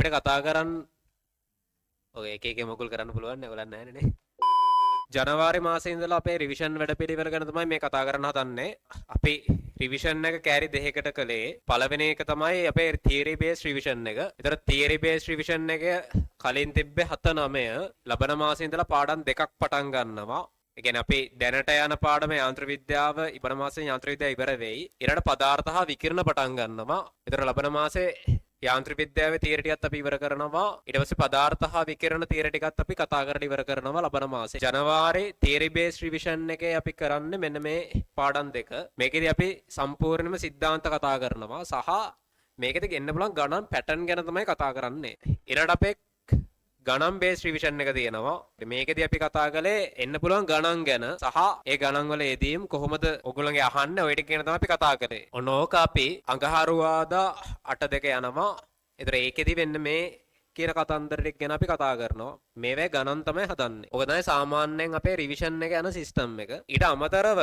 අපිට කතා කරන්න ඔය එක එක මොකුල් කරන්න පුළුවන් නේ ඔයගොල්ලන් නැහැ නේ. ජනවාරි මාසේ ඉඳලා අපේ රිවිෂන් වැඩපිළිවෙල ගැන තමයි මේ කතා කරන්න හදන්නේ. අපි රිවිෂන් එක කෑරි දෙකකට කළේ. පළවෙනි එක තමයි අපේ තියරි බේස් රිවිෂන් එක. ඒතර තියරි බේස් රිවිෂන් එක කලින් තිබ්බේ 7-9. ලබන මාසේ ඉඳලා පාඩම් දෙකක් පටන් ගන්නවා. ඒ කියන්නේ අපි දැනට යන පාඩම යාන්ත්‍ර විද්‍යාව ඉබන මාසේ යාන්ත්‍ර විද්‍යාව ඉවර වෙයි. ඊළඟට පදාර්ථ හා විකිරණ පටන් ගන්නවා. ඒතර ලබන මාසේ යාන්ත්‍ර විද්‍යාවේ තියරි ටිකත් අපි ඉවර කරනවා. ඊට පස්සේ පදාර්ථ හා විකිරණ තියරි ටිකත් අපි කතා කරලා ඉවර කරනවා ලබන මාසේ. ජනවාරි තියරි බේස් රිවිෂන් එකේ අපි කරන්නේ මෙන්න මේ පාඩම් දෙක. මේකෙදි අපි සම්පූර්ණයෙන්ම සිද්ධාන්ත කතා කරනවා සහ මේකෙදි ගෙන්න පුළුවන් ගණන් පැටර්න් ගැන තමයි කතා කරන්නේ. ඊළඟට අපේ ගණන් බේස් රිවිෂන් එක තියෙනවා. මේකෙදි අපි කතා කළේ එන්න පුළුවන් ගණන් ගැන සහ ඒ ගණන් වල යෙදීම් කොහොමද ඔයගොල්ලන්ගේ අහන්නේ ඔය ටික ගැන තමයි අපි කතා කරේ. ඔන්න ඕක අපි අඟහරුවාදා 8:02 යනවා. ඒතර ඒකෙදි වෙන්න මේ කියන කතන්දර ටික ගැන අපි කතා කරනවා. මේවේ ගණන් තමයි හදන්නේ. ඔක තමයි සාමාන්‍යයෙන් අපේ රිවිෂන් එක යන සිස්ටම් එක. ඊට අමතරව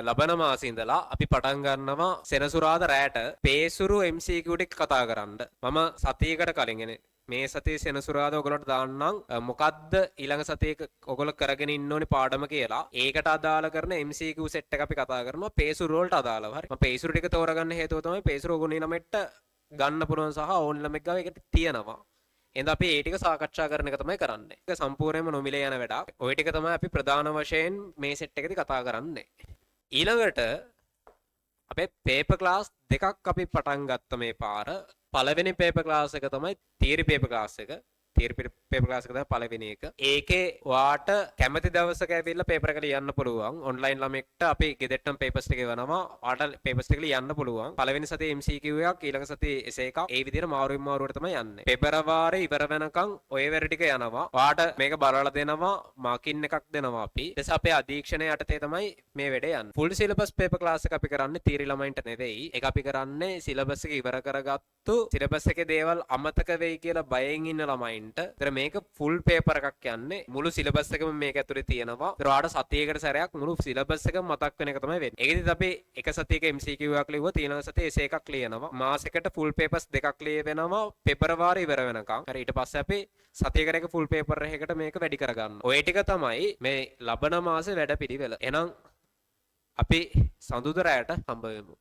ලබන මාසේ ඉඳලා අපි පටන් ගන්නවා සෙනසුරාදා රැට පේසුරු MCQ ටික කතා කරන්න. මම සතියකට කලින් එනේ මේ සතියේ සෙනසුරාදා ඔයගොල්ලන්ට දාන්නම් මොකද්ද ඊළඟ සතියේ ඔයගොල්ලෝ කරගෙන ඉන්න ඕනේ පාඩම කියලා. ඒකට අදාළ කරන MCQ සෙට් එක අපි කතා කරනවා පේසුරු වලට අදාළව. හරි. මම පේසුරු ටික තෝරගන්න හේතුව තමයි පේසුරු ඔයගොල්ලෝ ළමෙක්ට ගන්න පුළුවන් සහ ඕන ළමෙක් ගාව ඒකට තියෙනවා. එහෙනම් අපි ඒ ටික සාකච්ඡා කරන එක තමයි කරන්නේ. ඒක සම්පූර්ණයෙන්ම නොමිලේ යන වැඩක්. ওই ටික තමයි අපි ප්‍රධාන වශයෙන් මේ සෙට් එකේදී කතා කරන්නේ. ඊළඟට අපේ පේපර් ක්ලාස් දෙකක් අපි පටන් ගත්ත මේ පාර. පළවෙනි පේපර් ක්ලාස් එක තමයි තියරි පේපර් ක්ලාස් එක. තියරි පේපර් ක්ලාස් එක තමයි පළවෙනි එක. ඒකේ වාට කැමති දවසක ඇවිල්ලා පේපර් එක ලියන්න පුළුවන්. ඔන්ලයින් ළමෙක්ට අපි ගෙදරටම පේපර්ස් ටික එවනවා. වාට පේපර්ස් ටික ලියන්න පුළුවන්. පළවෙනි සතියේ MCQ එකක් ඊළඟ සතියේ එසේ එකක්. ඒ විදිහට මාරුවෙන් මාරුවට තමයි යන්නේ. පෙබරවාරි ඉවර වෙනකන් ඔය වැඩ ටික යනවා. වාට මේක බලලා දෙනවා. මාකින් එකක් දෙනවා අපි. ඊට අපේ අධීක්ෂණය යටතේ තමයි මේ වැඩේ යන්නේ. ෆුල් සිලබස් පේපර් ක්ලාස් එක අපි කරන්නේ තියරි ළමයින්ට නෙවෙයි. ඒක අපි කරන්නේ සිලබස් එක ඉවර කරගත්තු සිලබස් එකේ දේවල් අමතක වෙයි කියලා බයෙන් ඉන්න ළමයින්ට. ඒතර මේක ෆුල් පේපර් එකක් යන්නේ. මුළු සිලබස් එකම මේක ඇතුලේ තියෙනවා. ඒතර ඔයාලට සතියකට සැරයක් මුළු සිලබස් එකම මතක් වෙන එක තමයි වෙන්නේ. ඒකෙදිත් අපි එක සතියක MCQ එකක් ලිව්වා. ඊළඟ සතියේ එසේ එකක් ලියනවා. මාසෙකට ෆුල් පේපර්ස් දෙකක් ලියවෙනවා. පෙබරවාරි ඉවර වෙනකන්. හරි ඊට පස්සේ අපි සතියකට එක ෆුල් පේපර් එකකට මේක වැඩි කරගන්නවා. ඔය ටික තමයි මේ ලබන මාසේ වැඩ පිළිවෙල. එහෙනම් අපි සඳුදා රැයට හම්බ වෙමු.